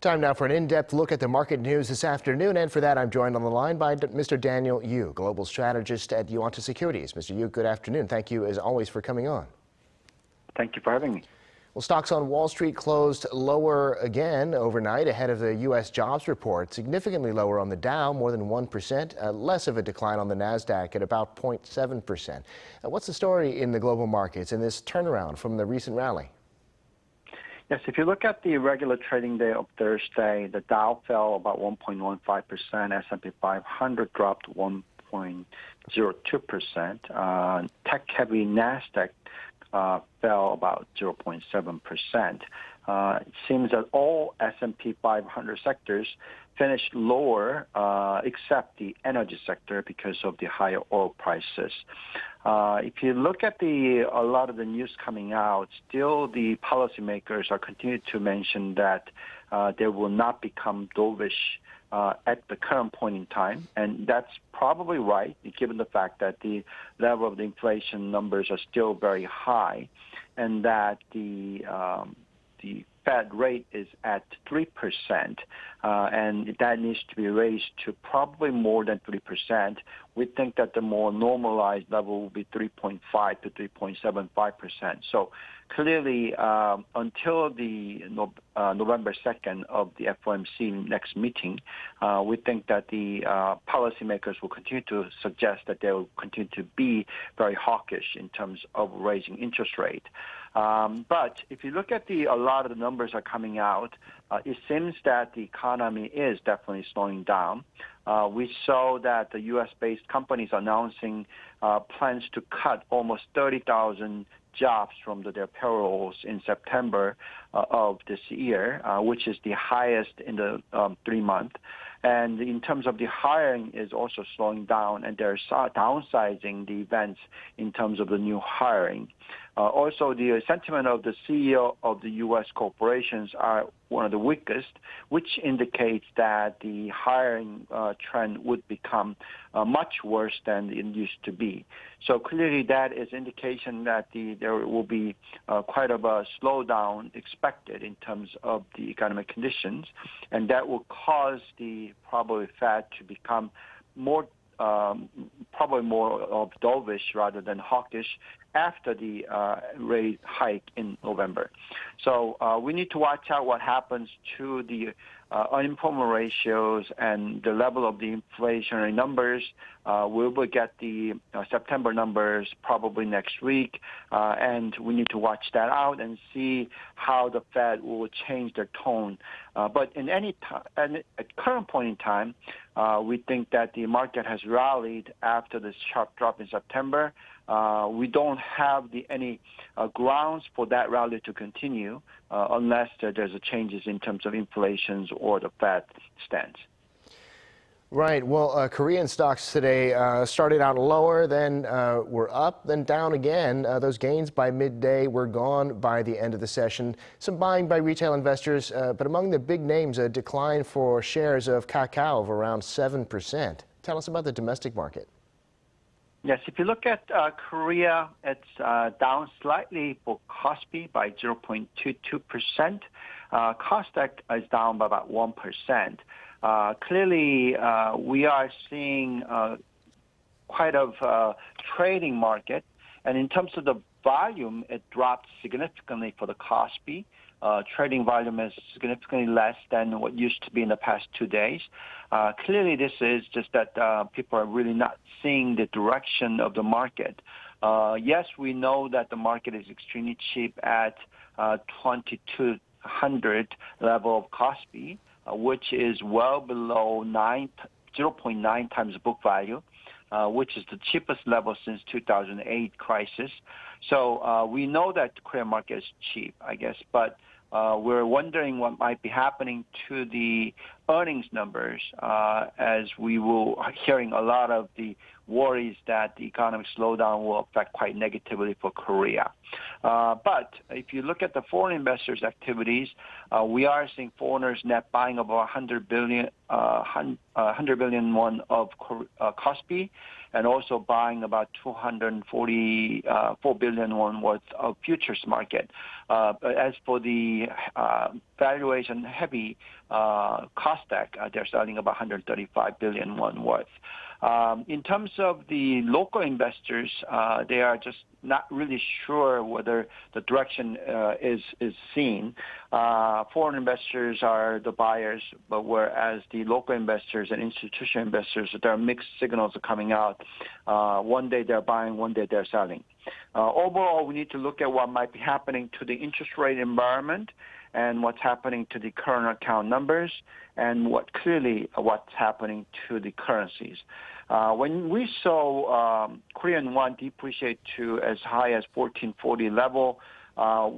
Time now for an in-depth look at the market news this afternoon, and for that I'm joined on the line by Mr. Daniel Yu, Global Strategist at Yuanta Securities. Mr. Yu, good afternoon. Thank you as always for coming on. Thank you for having me. Well, stocks on Wall Street closed lower again overnight ahead of the U.S. jobs report, significantly lower on the Dow, more than 1%, less of a decline on the Nasdaq at about 0.7%. What's the story in the global markets in this turnaround from the recent rally? Yes, if you look at the regular trading day of Thursday, the Dow fell about 1.15%, S&P 500 dropped 1.02%, tech-heavy Nasdaq fell about 0.7%. It seems that all S&P 500 sectors finished lower except the energy sector because of the higher oil prices. If you look at a lot of the news coming out, still the policymakers are continuing to mention that they will not become dovish at the current point in time, and that's probably right, given the fact that the level of the inflation numbers are still very high, and that the Fed rate is at 3%, and that needs to be raised to probably more than 3%. We think that the more normalized level will be 3.5 to 3.75%. So clearly, until the November 2nd of the FOMC next meeting, we think that the policymakers will continue to suggest that they will continue to be very hawkish in terms of raising interest rate. But if you look at a lot of the numbers are coming out, it seems that the economy is definitely slowing down. We saw that the U.S.-based companies announcing plans to cut almost 30,000 jobs from their payrolls in September of this year, which is the highest in the 3 months. And in terms of the hiring is also slowing down, and they're downsizing the events in terms of the new hiring. Also, the sentiment of the CEO of the U.S. corporations are one of the weakest, which indicates that the hiring trend would become much worse than it used to be. So clearly that is indication that there will be quite of a slowdown expected in terms of the economic conditions, and that will cause the probably Fed to become probably more of dovish rather than hawkish after the rate hike in November. So we need to watch out what happens to the unemployment ratios and the level of the inflationary numbers. We will get the September numbers probably next week, and we need to watch that out and see how the Fed will change their tone. But in at current point in time, we think that the market has rallied after this sharp drop in September. We don't have any grounds for that rally to continue unless there's a changes in terms of inflations or the Fed stance. Right. Well, Korean stocks today started out lower, then were up, then down again. Those gains by midday were gone by the end of the session. Some buying by retail investors, but among the big names, a decline for shares of Kakao of around 7%. Tell us about the domestic market. Yes, if you look at Korea, it's down slightly for Kospi by 0.22%. Nasdaq is down by about 1%. Clearly, we are seeing quite a trading market, and in terms of the volume, it dropped significantly for the Kospi. Trading volume is significantly less than what used to be in the past 2 days. Clearly, this is just that people are really not seeing the direction of the market. Yes, we know that the market is extremely cheap at 2,200 level of Kospi, which is well below 0.9 times book value, which is the cheapest level since 2008 crisis. So we know that the Korean market is cheap, I guess, but we're wondering what might be happening to the earnings numbers as we will hearing a lot of the worries that the economic slowdown will affect quite negatively for Korea. But if you look at the foreign investors' activities, we are seeing foreigners net buying about 100 billion won of Kospi, and also buying about 244 billion won worth of futures market. As for the valuation heavy Nasdaq, they're selling about 135 billion won worth. In terms of the local investors, they are just not really sure whether the direction is seen. Foreign investors are the buyers, but whereas the local investors and institutional investors, there are mixed signals coming out. One day they're buying, one day they're selling. Overall, we need to look at what might be happening to the interest rate environment and what's happening to the current account numbers, and what's happening to the currencies. When we saw Korean won depreciate to as high as 1440 level,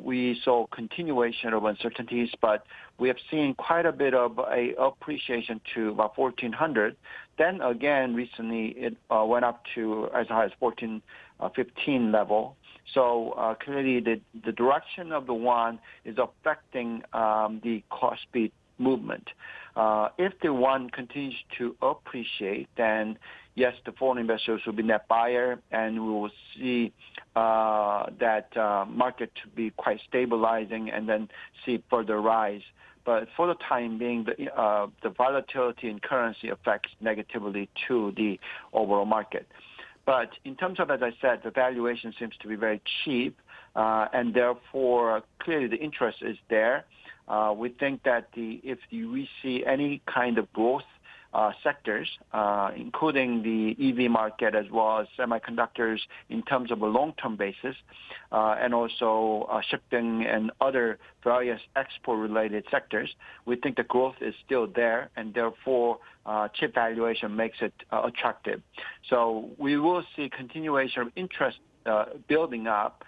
we saw continuation of uncertainties, but we have seen quite a bit of a appreciation to about 1400. Then again, recently it went up to as high as 1415 level. So clearly the direction of the won is affecting the Kospi movement. If the won continues to appreciate, then yes, the foreign investors will be net buyer, and we will see that market to be quite stabilizing and then see further rise. But for the time being, the volatility in currency affects negatively to the overall market. But in terms of, as I said, the valuation seems to be very cheap, and therefore clearly the interest is there. We think that if we see any kind of growth sectors, including the EV market as well as semiconductors in terms of a long-term basis, and also shipping and other various export-related sectors, we think the growth is still there, and therefore chip valuation makes it attractive. So we will see continuation of interest building up.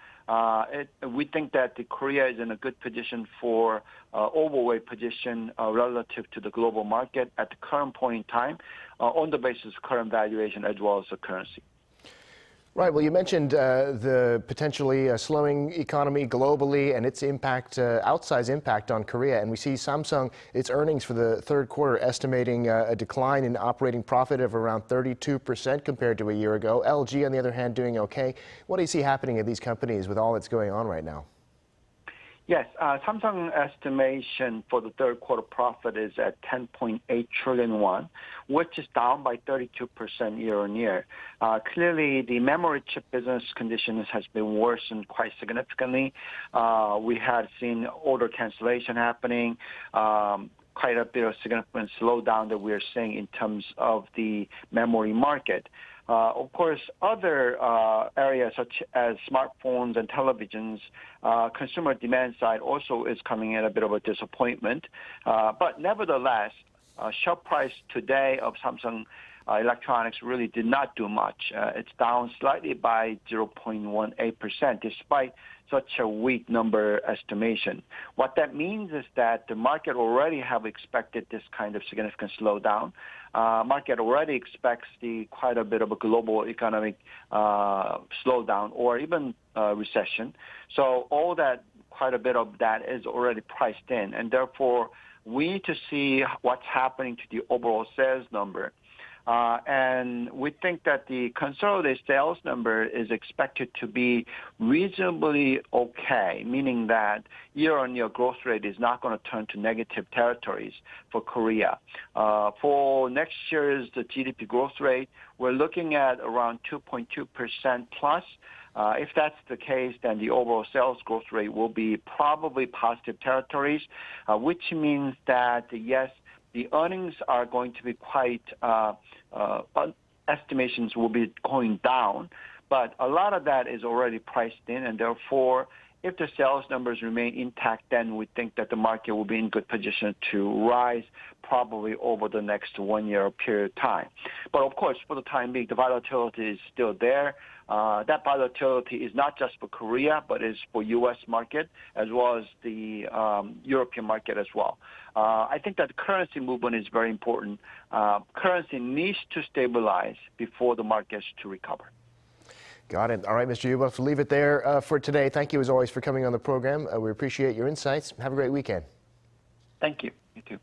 We think that Korea is in a good position for overweight position relative to the global market at the current point in time on the basis of current valuation as well as the currency. Right. Well, you mentioned the potentially slowing economy globally and its impact, outsized impact on Korea. And we see Samsung, its earnings for the third quarter, estimating a decline in operating profit of around 32% compared to a year ago. LG, on the other hand, doing okay. What do you see happening at these companies with all that's going on right now? Yes, Samsung estimation for the third quarter profit is at 10.8 trillion won, which is down by 32% year on year. Clearly, the memory chip business conditions has been worsened quite significantly. We had seen order cancellation happening, quite a bit of significant slowdown that we are seeing in terms of the memory market. Of course, other areas such as smartphones and televisions, consumer demand side also is coming in a bit of a disappointment. But nevertheless, share price today of Samsung Electronics really did not do much. It's down slightly by 0.18%, despite such a weak number estimation. What that means is that the market already have expected this kind of significant slowdown. Market already expects quite a bit of a global economic slowdown or even recession. So all that, quite a bit of that is already priced in, and therefore we need to see what's happening to the overall sales number. And we think that the consolidated sales number is expected to be reasonably okay, meaning that year-on-year growth rate is not going to turn to negative territories for Korea. For next year's the GDP growth rate, we're looking at around 2.2% plus. If that's the case, then the overall sales growth rate will be probably positive territories, which means that, yes, the earnings are going to be quite, estimations will be going down, but a lot of that is already priced in, and therefore, if the sales numbers remain intact, then we think that the market will be in good position to rise probably over the next 1 year period of time. But of course, for the time being, the volatility is still there. That volatility is not just for Korea, but is for U.S. market as well as the European market as well. I think that currency movement is very important. Currency needs to stabilize before the markets to recover. Got it. All right, Mr. Yu, we'll have to leave it there for today. Thank you as always for coming on the program. We appreciate your insights. Have a great weekend. Thank you. You too.